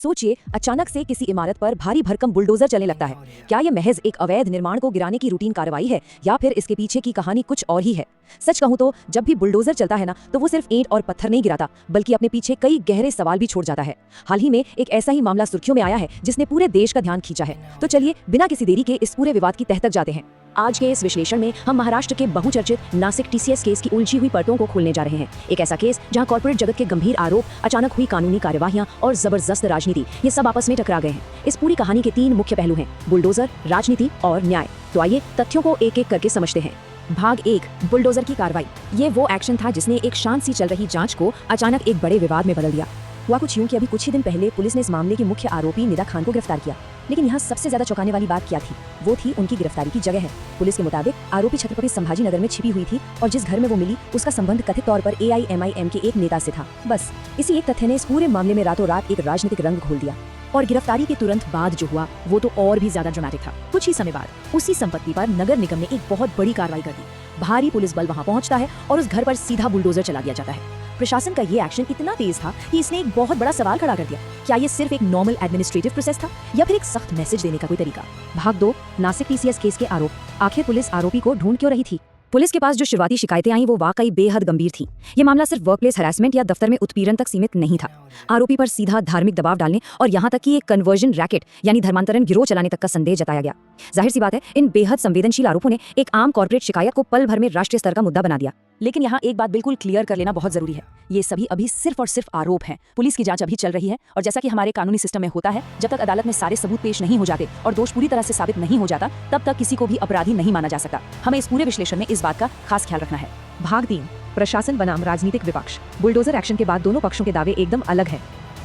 सोचिए, अचानक से किसी इमारत पर भारी भरकम बुलडोजर चलने लगता है। क्या ये महज एक अवैध निर्माण को गिराने की रूटीन कार्रवाई है या फिर इसके पीछे की कहानी कुछ और ही है? सच कहूं तो जब भी बुलडोजर चलता है ना, तो वो सिर्फ ईंट और पत्थर नहीं गिराता, बल्कि अपने पीछे कई गहरे सवाल भी छोड़ जाता है। हाल ही में एक ऐसा ही मामला सुर्खियों में आया है जिसने पूरे देश का ध्यान खींचा है। तो चलिए बिना किसी देरी के इस पूरे विवाद की तह तक जाते हैं। आज के इस विश्लेषण में हम महाराष्ट्र के बहुचर्चित नासिक टीसीएस केस की उलझी हुई परतों को खोलने जा रहे हैं। एक ऐसा केस जहां कॉर्पोरेट जगत के गंभीर आरोप, अचानक हुई कानूनी कार्यवाहियां और जबरदस्त राजनीति, ये सब आपस में टकरा गए हैं। इस पूरी कहानी के 3 मुख्य पहलू हैं: बुलडोजर, राजनीति और न्याय। तो आइए तथ्यों को एक एक करके समझते हैं। भाग 1, बुलडोजर की कार्रवाई। ये वो एक्शन था जिसने एक शांत सी चल रही जांच को अचानक एक बड़े विवाद में बदल दिया। हुआ कुछ यूं कि अभी कुछ ही दिन पहले पुलिस ने इस मामले की मुख्य आरोपी निदा खान को गिरफ्तार किया। लेकिन यहाँ सबसे ज्यादा चौंकाने वाली बात क्या थी? वो थी उनकी गिरफ्तारी की जगह है। पुलिस के मुताबिक आरोपी छत्रपति संभाजी नगर में छिपी हुई थी और जिस घर में वो मिली उसका संबंध कथित तौर पर AIMIM के एक नेता से था। बस इसी एक तथ्य ने इस पूरे मामले में रातों रात एक राजनीतिक रंग घोल दिया। और गिरफ्तारी के तुरंत बाद जो हुआ वो तो और भी ज्यादा ड्रामेटिक था। कुछ ही समय बाद उसी संपत्ति पर नगर निगम ने एक बहुत बड़ी कार्रवाई कर दी। भारी पुलिस बल वहां पहुंचता है और उस घर पर सीधा बुलडोजर चला दिया जाता है। प्रशासन का ये एक्शन इतना तेज था कि इसने एक बहुत बड़ा सवाल खड़ा कर दिया। क्या ये सिर्फ एक नॉर्मल एडमिनिस्ट्रेटिव प्रोसेस था या फिर एक सख्त मैसेज देने का कोई तरीका? भाग 2, नासिक टीसीएस केस के आरोप। आखिर पुलिस आरोपी को ढूंढ क्यों रही थी? पुलिस के पास जो शुरुआती शिकायतें आई वो वाकई बेहद गंभीर थी। ये मामला सिर्फ वर्कप्लेस हैरेसमेंट या दफ्तर में उत्पीड़न तक सीमित नहीं था। आरोपी पर सीधा धार्मिक दबाव डालने और यहाँ तक कि एक कन्वर्जन रैकेट यानी धर्मांतरण गिरोह चलाने तक का संदेह जताया गया। जाहिर सी बात है, इन बेहद संवेदनशील आरोपों ने एक आम कॉर्पोरेट शिकायत को पल भर में राष्ट्रीय स्तर का मुद्दा बना दिया। लेकिन यहाँ एक बात बिल्कुल क्लियर कर लेना बहुत जरूरी है, ये सभी अभी सिर्फ और सिर्फ आरोप हैं। पुलिस की जांच अभी चल रही है और जैसा कि हमारे कानूनी सिस्टम में होता है, जब तक अदालत में सारे सबूत पेश नहीं हो जाते और दोष पूरी तरह से साबित नहीं हो जाता, तब तक किसी को भी अपराधी नहीं माना जा सकता। हमें इस पूरे विश्लेषण में इस बात का खास ख्याल रखना है। भाग 3, प्रशासन बनाम राजनीतिक विपक्ष। बुलडोजर एक्शन के बाद दोनों पक्षों के दावे एकदम अलग हैं।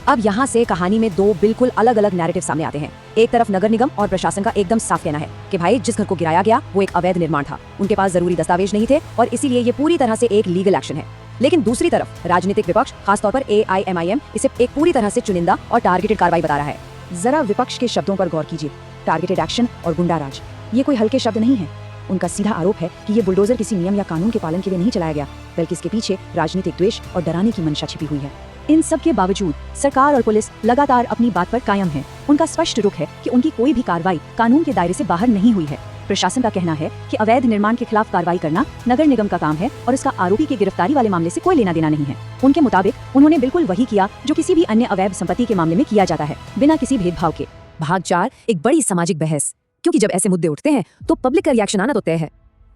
अब यहाँ से कहानी में 2 बिल्कुल अलग अलग नैरेटिव सामने आते हैं। एक तरफ नगर निगम और प्रशासन का एकदम साफ कहना है कि भाई जिस घर को गिराया गया वो एक अवैध निर्माण था, उनके पास जरूरी दस्तावेज नहीं थे और इसीलिए ये पूरी तरह से एक लीगल एक्शन है। लेकिन दूसरी तरफ राजनीतिक विपक्ष, खासतौर पर AIMIM, इसे एक पूरी तरह से चुनिंदा और टारगेटेड कार्रवाई बता रहा है। जरा विपक्ष के शब्दों पर गौर कीजिए। टारगेटेड एक्शन और गुंडा राज, ये कोई हल्के शब्द नहीं है। उनका सीधा आरोप है कि ये बुलडोजर किसी नियम या कानून के पालन के लिए नहीं चलाया गया, बल्कि इसके पीछे राजनीतिक द्वेष और डराने की मंशा छिपी हुई है। इन सब के बावजूद सरकार और पुलिस लगातार अपनी बात पर कायम है। उनका स्पष्ट रुख है कि उनकी कोई भी कार्रवाई कानून के दायरे से बाहर नहीं हुई है। प्रशासन का कहना है कि अवैध निर्माण के खिलाफ कार्रवाई करना नगर निगम का काम है और इसका आरोपी की गिरफ्तारी वाले मामले से कोई लेना देना नहीं है। उनके मुताबिक उन्होंने बिल्कुल वही किया जो किसी भी अन्य अवैध संपत्ति के मामले में किया जाता है, बिना किसी भेदभाव के। भाग 4, एक बड़ी सामाजिक बहस, क्योंकि जब ऐसे मुद्दे उठते हैं तो पब्लिक का रिएक्शन आना तो तय है।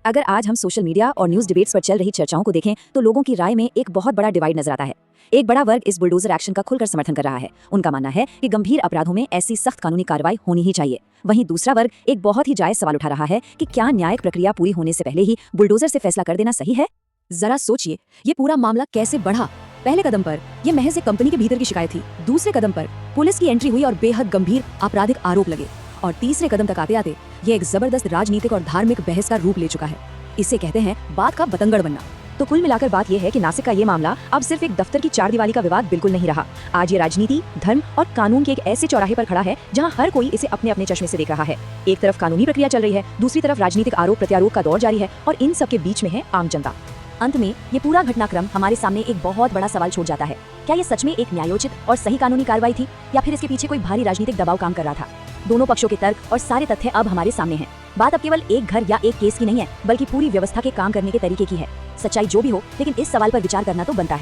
अगर आज हम सोशल मीडिया और न्यूज डिबेट्स पर चल रही चर्चाओं को देखें तो लोगों की राय में एक बहुत बड़ा डिवाइड नजर आता है। एक बड़ा वर्ग इस बुलडोजर एक्शन का खुलकर समर्थन कर रहा है। उनका मानना है कि गंभीर अपराधों में ऐसी सख्त कानूनी कार्रवाई होनी ही चाहिए। वहीं दूसरा वर्ग एक बहुत ही जायज सवाल उठा रहा है कि क्या न्यायिक प्रक्रिया पूरी होने से पहले ही बुलडोजर से फैसला कर देना सही है? जरा सोचिए, ये पूरा मामला कैसे बढ़ा। पहले कदम पर यह महज एक कंपनी के भीतर की शिकायत थी, दूसरे कदम पर पुलिस की एंट्री हुई और बेहद गंभीर आपराधिक आरोप लगे, और तीसरे कदम तक आते आते ये एक जबरदस्त राजनीतिक और धार्मिक बहस का रूप ले चुका है। इसे कहते हैं बात का बतंगड़ बनना। तो कुल मिलाकर बात यह है कि नासिक का ये मामला अब सिर्फ एक दफ्तर की 4 दीवारी का विवाद बिल्कुल नहीं रहा। आज ये राजनीति, धर्म और कानून के एक ऐसे चौराहे पर खड़ा है जहां हर कोई इसे अपने अपने चश्मे से देख रहा है। एक तरफ कानूनी प्रक्रिया चल रही है, दूसरी तरफ राजनीतिक आरोप प्रत्यारोप का दौर जारी है और इन सब के बीच में है आम जनता। अंत में ये पूरा घटनाक्रम हमारे सामने एक बहुत बड़ा सवाल छोड़ जाता है। क्या ये सच में एक न्यायोचित और सही कानूनी कार्रवाई थी या फिर इसके पीछे कोई भारी राजनीतिक दबाव काम कर रहा था? दोनों पक्षों के तर्क और सारे तथ्य अब हमारे सामने हैं। बात अब केवल एक घर या एक केस की नहीं है, बल्कि पूरी व्यवस्था के काम करने के तरीके की है। सच्चाई जो भी हो, लेकिन इस सवाल पर विचार करना तो बनता है।